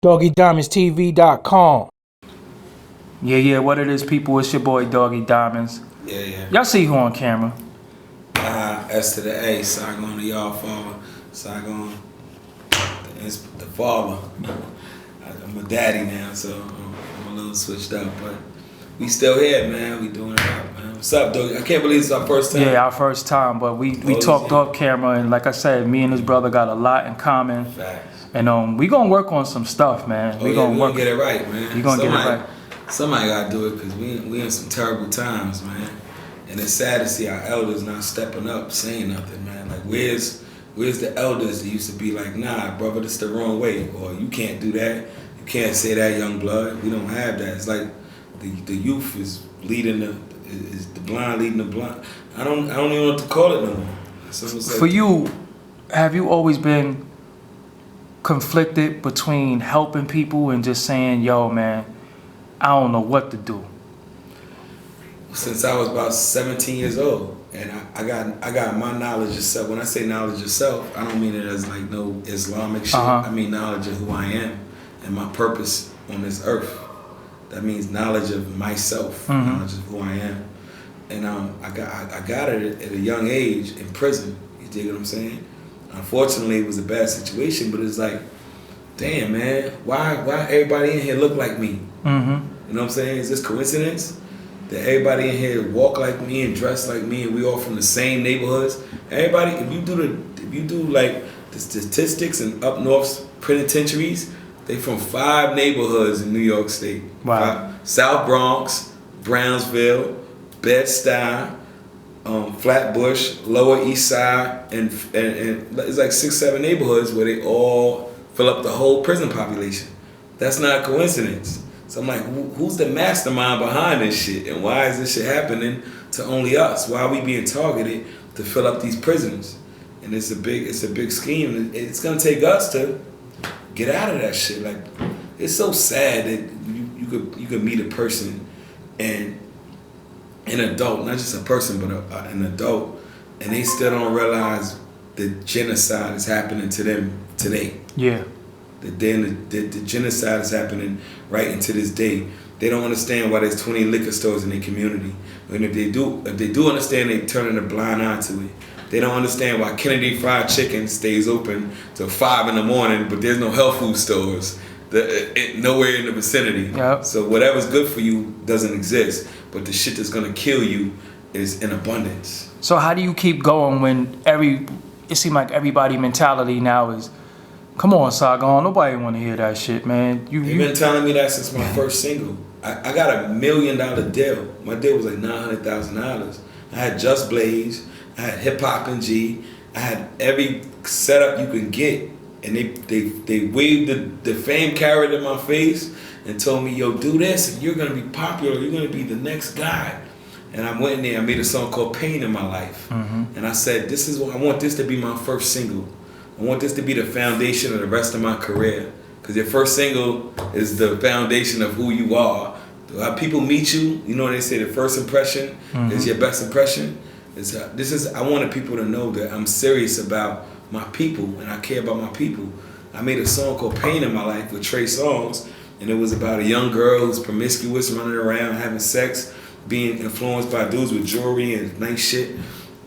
DoggieDiamondsTV.com. Yeah, what it is, people, it's your boy Doggie Diamonds. Yeah. Y'all see who on camera? S to the A, Saigon to y'all father. Saigon, the father. I'm a daddy now, so I'm a little switched up, but we still here, man. We doing it out, man. What's up, Doggie? I can't believe it's our first time. Yeah, our first time, but we talked off camera, and like I said, me and his brother got a lot in common. Facts. And we gonna work on some stuff, man. We gonna get it right, man. We gonna get it right. Somebody gotta do it, because we in some terrible times, man. And it's sad to see our elders not stepping up, saying nothing, man. Like, where's the elders that used to be like, nah, brother, this the wrong way, or you can't do that, you can't say that, young blood. We don't have that. It's like the youth is leading the blind leading the blind. I don't even know what to call it no more. For you, have you always been conflicted between helping people and just saying, yo, man, I don't know what to do? Since I was about 17 years old, and I got my knowledge of self. When I say knowledge of self, I don't mean it as like no Islamic shit. I mean knowledge of who I am and my purpose on this earth. That means knowledge of myself, knowledge of who I am. And I got it at a young age in prison. You dig what I'm saying? Unfortunately, it was a bad situation, but it's like, damn, man, why everybody in here look like me? You know what I'm saying? Is this coincidence that everybody in here walk like me and dress like me, and we all from the same neighborhoods? Everybody, if you do like the statistics in up north's penitentiaries, they from 5 neighborhoods in New York State. Wow. South Bronx, Brownsville, Bed-Stuy, Flatbush, Lower East Side, and it's like 6-7 neighborhoods where they all fill up the whole prison population. That's not a coincidence. So I'm like, who's the mastermind behind this shit, and why is this shit happening to only us? Why are we being targeted to fill up these prisons? And it's a big scheme. It's gonna take us to get out of that shit. Like, it's so sad that you could meet a person, and an adult, not just a person, but an adult, and they still don't realize that genocide is happening to them today. Yeah. The genocide is happening right into this day. They don't understand why there's 20 liquor stores in their community. And if they do understand, they turning a blind eye to it. They don't understand why Kennedy Fried Chicken stays open till 5 in the morning, but there's no health food stores nowhere in the vicinity. Yep. So whatever's good for you doesn't exist, but the shit that's gonna kill you is in abundance. So how do you keep going when it seems like everybody mentality now is, come on, Saigon, nobody want to hear that shit, man. You've been telling me that since my first single. I got $1 million deal. My deal was like $900,000. I had Just Blaze, I had Hip Hop and G, I had every setup you can get, and they waved the fame carrot in my face and told me, yo, do this and you're gonna be popular, you're gonna be the next guy. And I went in there, I made a song called Pain in My Life. And I said, I want this to be my first single. I want this to be the foundation of the rest of my career. Because your first single is the foundation of who you are. How people meet you, you know what they say, the first impression is your best impression. I wanted people to know that I'm serious about my people, and I care about my people. I made a song called Pain in My Life with Trey Songz, and it was about a young girl who's promiscuous, running around, having sex, being influenced by dudes with jewelry and nice shit.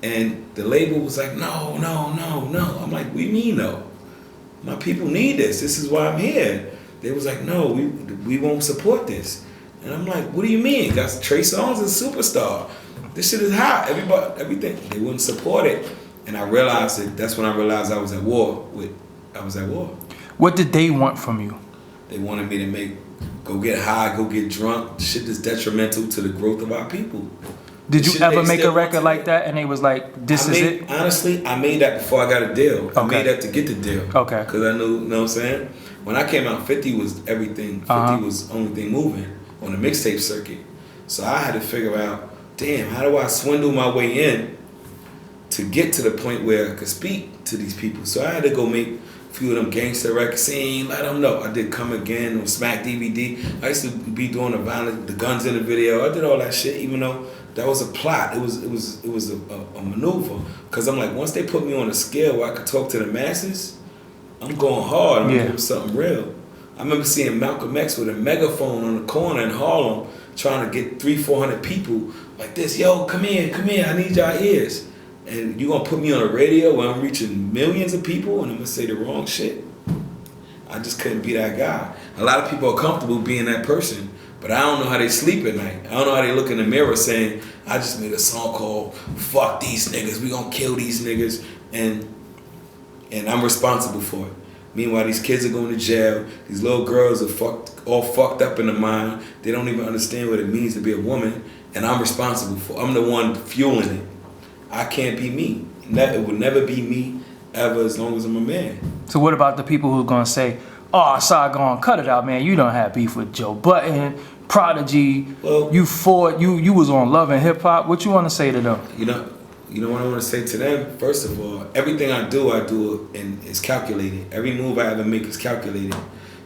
And the label was like, no. I'm like, what do you mean no? My people need this. This is why I'm here. They was like, no, we won't support this. And I'm like, what do you mean? Got Trey Songz is a superstar. This shit is hot. Everything. They wouldn't support it. And I realized that's when I realized I was at war. What did they want from you? They wanted me to go get high, go get drunk. Shit that's detrimental to the growth of our people. Did you ever make a record like that and they was like, this is it? Honestly, I made that before I got a deal. Okay. I made that to get the deal. Okay. Because I knew, you know what I'm saying? When I came out, 50 was everything. 50 was the only thing moving on the mixtape circuit. So I had to figure out, damn, how do I swindle my way in to get to the point where I could speak to these people? So I had to go make a few of them gangster records, let them know. I did Come Again on Smack DVD. I used to be doing the guns in the video. I did all that shit, even though that was a plot. It was a maneuver. Because I'm like, once they put me on a scale where I could talk to the masses, I'm going hard. I'm doing something real. I remember seeing Malcolm X with a megaphone on the corner in Harlem trying to get 300-400 people like this. Yo, come here, I need y'all ears. And you gonna put me on the radio where I'm reaching millions of people and I'm gonna say the wrong shit? I just couldn't be that guy. A lot of people are comfortable being that person, but I don't know how they sleep at night. I don't know how they look in the mirror saying, I just made a song called Fuck These Niggas, we gonna kill these niggas, and I'm responsible for it. Meanwhile, these kids are going to jail. These little girls are all fucked up in the mind. They don't even understand what it means to be a woman, and I'm responsible for it. I'm the one fueling it. I can't be me. It would never be me ever as long as I'm a man. So what about the people who are going to say, oh, Saigon, cut it out, man. You don't have beef with Joe Budden, Prodigy. Well, you fought, you was on Love and Hip Hop. What you want to say to them? You know what I want to say to them? First of all, everything I do and it's calculated. Every move I ever make is calculated.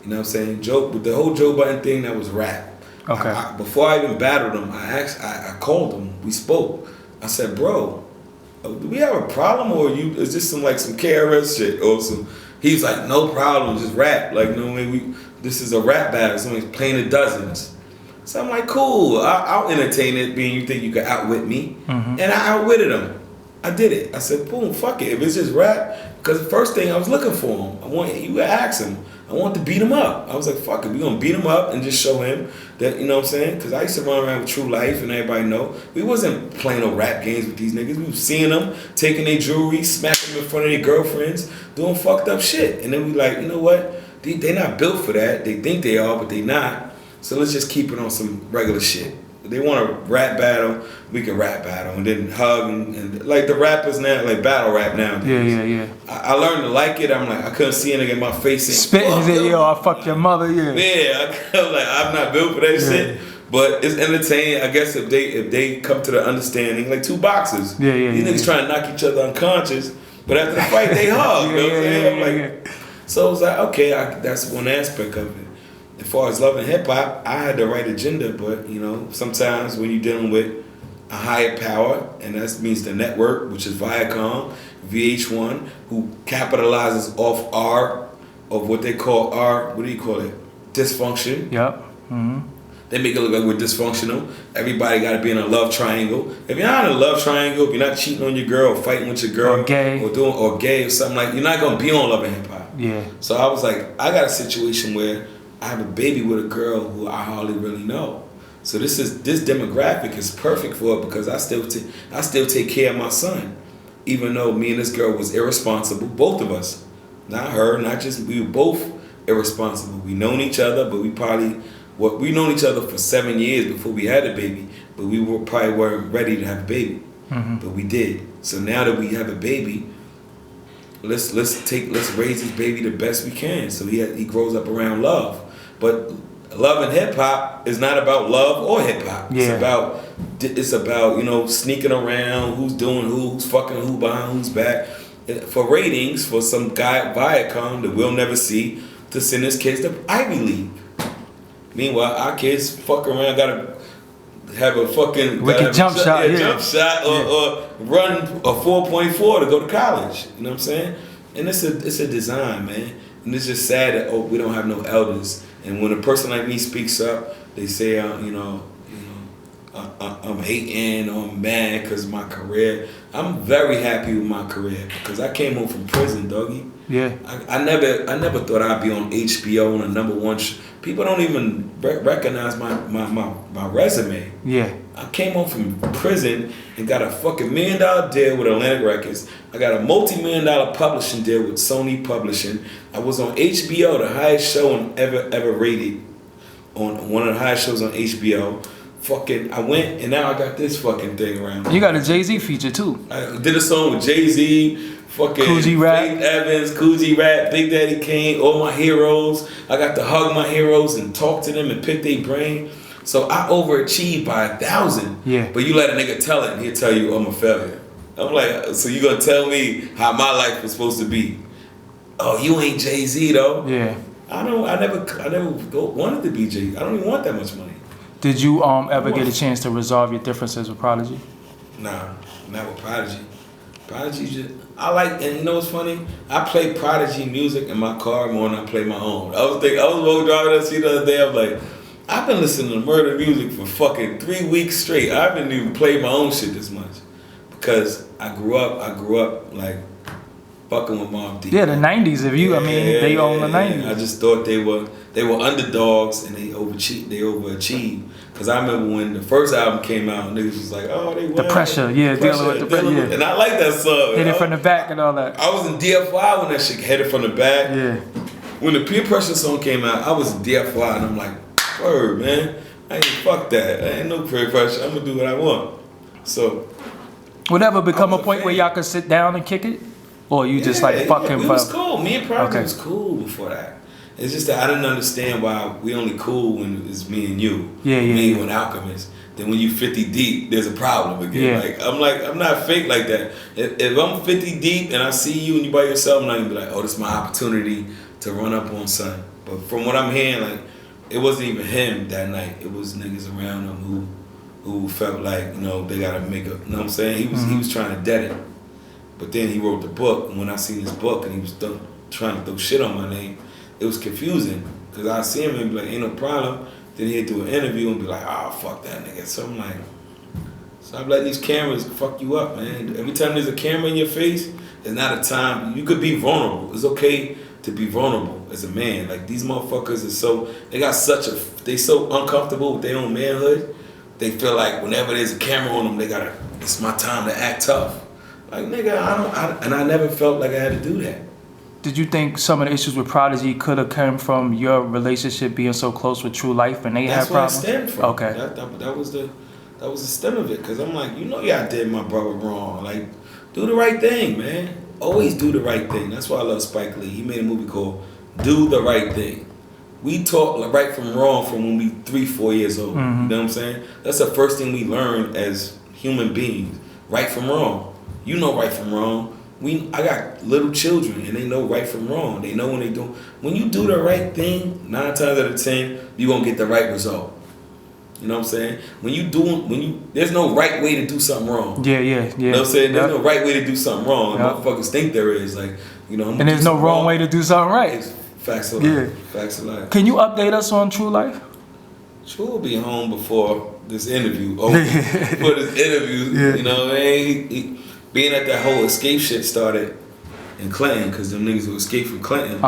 You know what I'm saying? The whole Joe Budden thing, that was rap. Okay. Before I even battled him, I called him. We spoke. I said, bro, do we have a problem, or is this some KRS shit or some? He's like, no problem, just rap. Like, no, this is a rap battle. Somebody's playing the dozens. So I'm like, cool, I'll entertain it, being you think you can outwit me. Mm-hmm. And I outwitted him. I did it. I said, boom, fuck it. If it's just rap, because the first thing I was looking for him, you ask him. I wanted to beat him up. I was like, fuck it, we're going to beat him up and just show him that, you know what I'm saying? Because I used to run around with Tru-Life and everybody know. We wasn't playing no rap games with these niggas. We was seeing them, taking their jewelry, smacking them in front of their girlfriends, doing fucked up shit. And then we like, you know what? They not built for that. They think they are, but they not. So let's just keep it on some regular shit. If they want to rap battle, we can rap battle and then hug and like the rappers now, like battle rap nowadays. Yeah. I learned to like it. I'm like, I couldn't see a nigga in my face saying, spitting, yo, I fuck your mother, yeah. Yeah, I'm like, I'm not built for that shit. But it's entertaining, I guess, if they come to the understanding, like two boxers. Yeah. These niggas trying to knock each other unconscious, but after the fight, they hug. You know what I'm saying? So it was like, okay, that's one aspect of it. As far as Love and Hip Hop, I had the right agenda, but you know, sometimes when you're dealing with a higher power, and that means the network, which is Viacom, VH1, who capitalizes off of what they call what do you call it? Dysfunction. Yep. Mm-hmm. They make it look like we're dysfunctional. Everybody got to be in a love triangle. If you're not in a love triangle, if you're not cheating on your girl, or fighting with your girl, or gay, or gay or something like, you're not gonna be on Love and Hip Hop. Yeah. So I was like, I got a situation where I have a baby with a girl who I hardly really know. So this demographic is perfect for it because I still take care of my son, even though me and this girl was irresponsible, both of us, not her, not just we were both irresponsible. We known each other, but we known each other for 7 years before we had a baby, but we probably weren't ready to have a baby, but we did. So now that we have a baby, let's raise this baby the best we can. So he grows up around love. But Love and Hip Hop is not about love or hip hop. Yeah. It's about, you know, sneaking around, who's doing who's fucking who behind who's back, for ratings for some guy at Viacom that we'll never see to send his kids to Ivy League. Meanwhile, our kids fuck around, gotta have a fucking jump shot, or run a 4.4 to go to college. You know what I'm saying? And it's a design, man. And it's just sad that we don't have no elders. And when a person like me speaks up, they say, I'm hating or I'm mad because of my career. I'm very happy with my career because I came home from prison, Doggie. Yeah. I never thought I'd be on HBO on a #1. People don't even recognize my resume. Yeah. I came home from prison and got a fucking $1 million deal with Atlantic Records. I got a multi-million-dollar publishing deal with Sony Publishing. I was on HBO, the highest show ever rated, on one of the highest shows on HBO. Fucking, I went and now I got this fucking thing around me. You got a Jay-Z feature too. I did a song with Jay-Z, fucking Coogee Rap, Faith Evans, Coogee Rap, Big Daddy Kane, all my heroes. I got to hug my heroes and talk to them and pick their brain. So I overachieved by 1,000. Yeah. But you let a nigga tell it and he'll tell you I'm a failure. I'm like, so you gonna tell me how my life was supposed to be? Oh, you ain't Jay-Z though. Yeah. I never wanted to be Jay-Z. I don't even want that much money. Did you ever get a chance to resolve your differences with Prodigy? Nah, not with Prodigy. Prodigy just I like, and you know what's funny? I play Prodigy music in my car more than I play my own. I was driving down the street the other day. I'm like, I've been listening to murder music for fucking 3 weeks straight. I haven't even played my own shit this much because I grew up like fucking with Mobb Deep. Yeah, the '90s. They own the '90s. I just thought they were underdogs and they overachieved. Cause I remember when the first album came out, niggas was like, "Oh, they won." The pressure, dealing with the pressure, and I like that song. Hit it from the back and all that. I was in DFY when that shit headed from the back. Yeah. When the peer pressure song came out, I was in DFY and I'm like, "Word, man, I ain't fuck that. I ain't no peer pressure. I'm gonna do what I want." So, would ever become a point where y'all could sit down and kick it, or you just like fuck him? It was cool. Me and Prodigy was cool before that. It's just that I didn't understand why we only cool when it's me and you. Me and Alchemist. Then when you 50 deep, there's a problem again. I'm not fake like that. If I'm 50 deep and I see you and you by yourself, I'm not gonna be like, oh, this is my opportunity to run up on son. But from what I'm hearing, like, it wasn't even him that night. It was niggas around him who felt like, you know, they gotta make a, you know what I'm saying? He was trying to dead it. But then he wrote the book, and when I seen his book and he was trying to throw shit on my name, it was confusing, because I see him and be like, ain't no problem. Then he'd do an interview and be like, oh, fuck that nigga. So I'm like, stop letting these cameras fuck you up, man. Every time there's a camera in your face, it's not a time. You could be vulnerable. It's okay to be vulnerable as a man. Like, these motherfuckers they so uncomfortable with their own manhood. They feel like whenever there's a camera on them, it's my time to act tough. Like, nigga, I never felt like I had to do that. Did you think some of the issues with Prodigy could have come from your relationship being so close with Tru-Life and they had problems? That's where it stemmed from. Okay. That was the stem of it. Because I'm like, you know, I did my brother wrong. Like, do the right thing, man. Always do the right thing. That's why I love Spike Lee. He made a movie called Do the Right Thing. We taught right from wrong from when we 3-4 years old. Mm-hmm. You know what I'm saying? That's the first thing we learn as human beings. Right from wrong. You know right from wrong. I got little children and they know right from wrong. They know when you do the right thing, 9 times out of 10, you're gonna get the right result. You know what I'm saying? There's no right way to do something wrong. Yeah. You know what I'm saying? There's no right way to do something wrong. And motherfuckers think there is. Like, you know, and there's no wrong way to do something right. It's facts of life. Facts of life. Can you update us on Tru-Life? True will be home before this interview. You know what I mean? Being that whole escape shit started in Clinton, because them niggas who escaped from Clinton,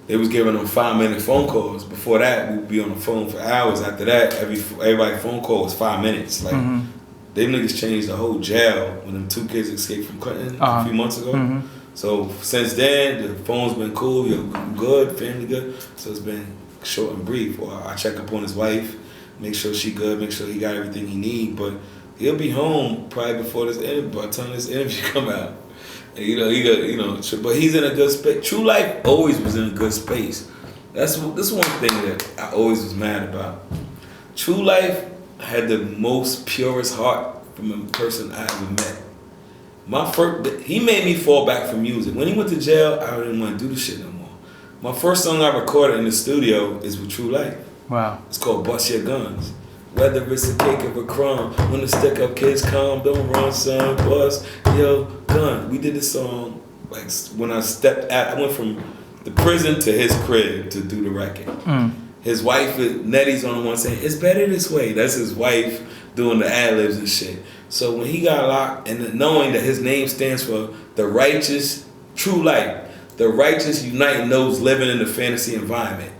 they was giving them 5-minute phone calls. Before that, we would be on the phone for hours. After that, everybody's phone call was 5 minutes. Like, them niggas changed the whole jail when them 2 kids escaped from Clinton a few months ago. So since then, the phone's been cool. Yo, good, family good. So it's been short and brief. Or I check up on his wife, make sure she good, make sure he got everything he need. But he'll be home probably before this interview, by the time this interview come out. And, but he's in a good space. Tru-Life always was in a good space. This one thing that I always was mad about. Tru-Life had the most purest heart from a person I ever met. He made me fall back from music. When he went to jail, I didn't want to do the shit no more. My first song I recorded in the studio is with Tru-Life. Wow. It's called Bust Your Guns. Whether it's a cake or a crumb, when the stick up kids come, don't run, son, bust your gun. We did this song like when I went from the prison to his crib to do the record. His wife, Nettie's on the one saying, it's better this way. That's his wife doing the ad-libs and shit. So when he got locked, and knowing that his name stands for the righteous, Tru-Life, the righteous uniting those living in the fantasy environment.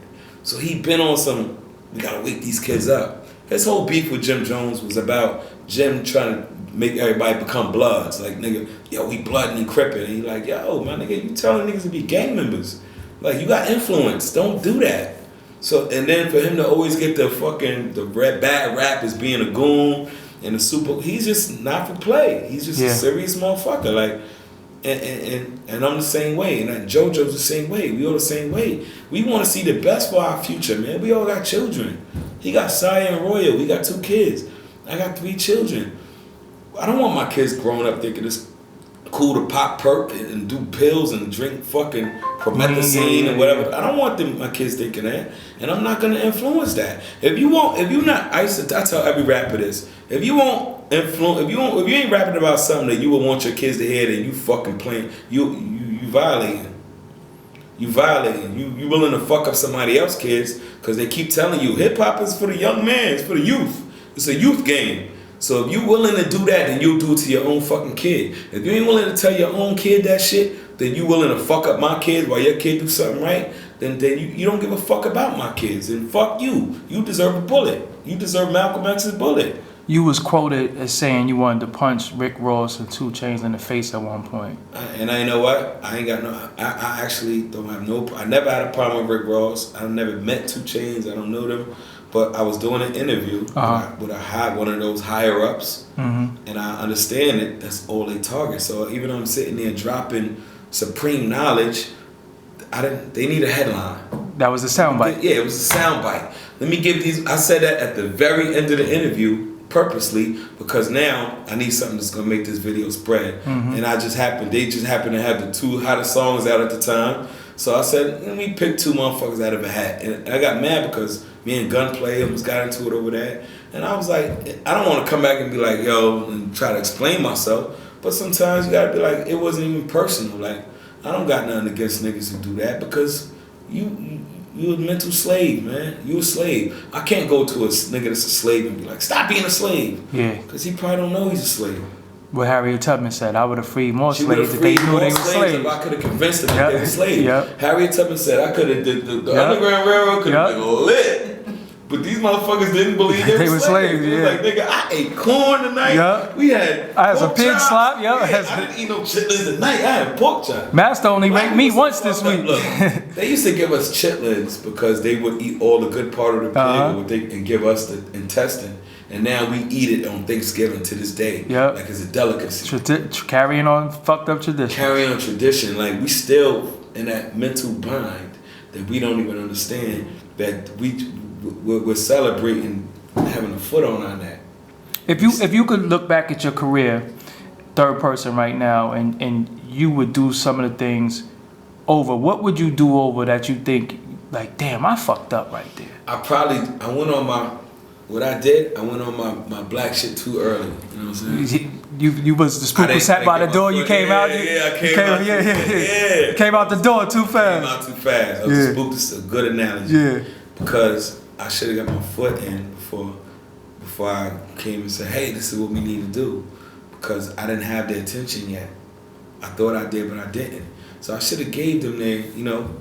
So he been on some, we gotta wake these kids up. His whole beef with Jim Jones was about Jim trying to make everybody become Bloods. Like, nigga, yo, we blood and Crippin'. And he like, yo, my nigga, you telling niggas to be gang members. Like, you got influence. Don't do that. So, and then for him to always get bad rap as being a goon and he's just not for play. He's just a serious motherfucker. Like, and I'm the same way. And JoJo's the same way. We all the same way. We want to see the best for our future, man. We all got children. He got Saya and Royal. We got 2 kids. I got 3 children. I don't want my kids growing up thinking this cool to pop perk and do pills and drink fucking promethazine and whatever. I don't want my kids thinking that, and I'm not gonna influence that. If you not, I tell every rapper this. If you ain't rapping about something that you would want your kids to hear, then you fucking playing. You violating. You violating. You willing to fuck up somebody else's kids because they keep telling you hip hop is for the young man, it's for the youth. It's a youth game. So if you willing to do that, then you'll do it to your own fucking kid. If you ain't willing to tell your own kid that shit, then you willing to fuck up my kids while your kid do something right, then you don't give a fuck about my kids. And fuck you. You deserve a bullet. You deserve Malcolm X's bullet. You was quoted as saying you wanted to punch Rick Ross and 2 Chainz in the face at one point. And I know what? I ain't got no. I actually don't have no. I never had a problem with Rick Ross. I never met 2 Chainz. I don't know them. But I was doing an interview with one of those higher ups, and I understand it. That's all they target. So even though I'm sitting there dropping supreme knowledge, they need a headline. That was a soundbite. Yeah, it was a soundbite. Let me give these. I said that at the very end of the interview purposely because now I need something that's gonna make this video spread. And they just happened to have the 2 hottest songs out at the time. So I said, let me pick 2 motherfuckers out of a hat. And I got mad because me and Gunplay almost got into it over that. And I was like, I don't want to come back and be like, yo, and try to explain myself. But sometimes you got to be like, it wasn't even personal. Like, I don't got nothing against niggas who do that because you a mental slave, man. You a slave. I can't go to a nigga that's a slave and be like, stop being a slave. Yeah. Because he probably don't know he's a slave. What Harriet Tubman said, I would have freed more slaves if they knew they were slaves. If I could have convinced them that they were slaves. Harriet Tubman said, I could have, the Underground Railroad could have been lit. But these motherfuckers didn't believe they were slaves. It was like, nigga, I ate corn tonight. I had some pig slop. I didn't eat no chitlins tonight. I had pork chop. Master only made meat once this week. Look, they used to give us chitlins because they would eat all the good part of the pig and give us the intestine. And now we eat it on Thanksgiving to this day. Like it's a delicacy. Carrying on fucked up tradition. Carrying on tradition. Like we still in that mental bind that we don't even understand that we're celebrating having a foot on our neck. If you could look back at your career, third person right now, and you would do some of the things over, what would you do over that you think, like, damn, I fucked up right there? I went on my black shit too early. You know what I'm saying? You was the spook was sat by the door. You came out. I came out. You came out the door too fast. Came out too fast. I was spooked. This is a good analogy. Yeah. Because I should have got my foot in before I came and said, hey, this is what we need to do. Because I didn't have the attention yet. I thought I did, but I didn't. So I should have gave them their,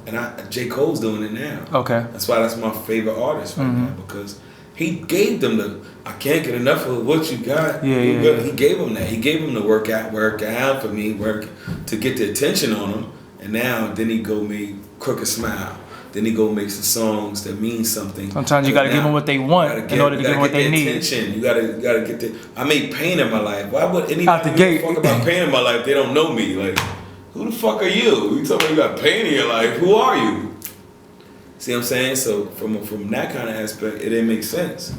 and J. Cole's doing it now. Okay. That's why that's my favorite artist right now, because he gave them I can't get enough of what you got. He gave them that. He gave them the work out for me, to get the attention on them. And now, then he go make Crooked Smile. Then he go make some songs that mean something. Sometimes you gotta give them what they want in order to give them what they need. Attention. You gotta get the. I made pain in my life. Why would anybody fuck about pain in my life? They don't know me. Like, who the fuck are you? You talking about you got pain in your life? Who are you? See what I'm saying? So from that kind of aspect, it didn't make sense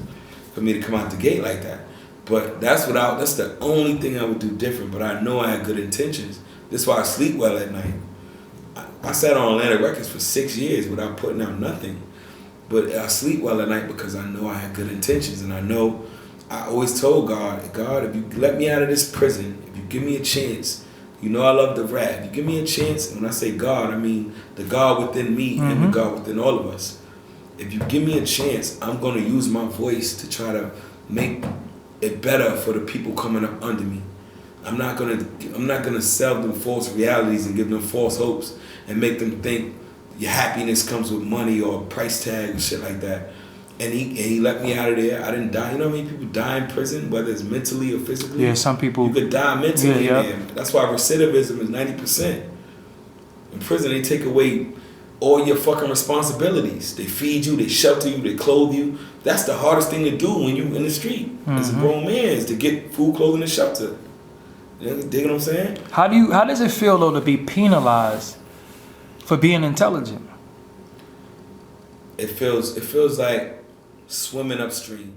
for me to come out the gate like that. But that's the only thing I would do different. But I know I had good intentions. That's why I sleep well at night. I sat on Atlantic Records for 6 years without putting out nothing. But I sleep well at night because I know I had good intentions. And I always told God, if you let me out of this prison, if you give me a chance, I love the rap. If you give me a chance, and when I say God, I mean the God within me and the God within all of us. If you give me a chance, I'm going to use my voice to try to make it better for the people coming up under me. I'm not gonna sell them false realities and give them false hopes and make them think your happiness comes with money or a price tag and shit like that. And he let me out of there. I didn't die. You know how many people die in prison, whether it's mentally or physically? Yeah, some people. You could die mentally in there. That's why recidivism is 90%. In prison, they take away all your fucking responsibilities. They feed you, they shelter you, they clothe you. That's the hardest thing to do when you in the street as a grown man, is to get food, clothing, and shelter. You dig what I'm saying? How does it feel though to be penalized for being intelligent? It feels like swimming upstream.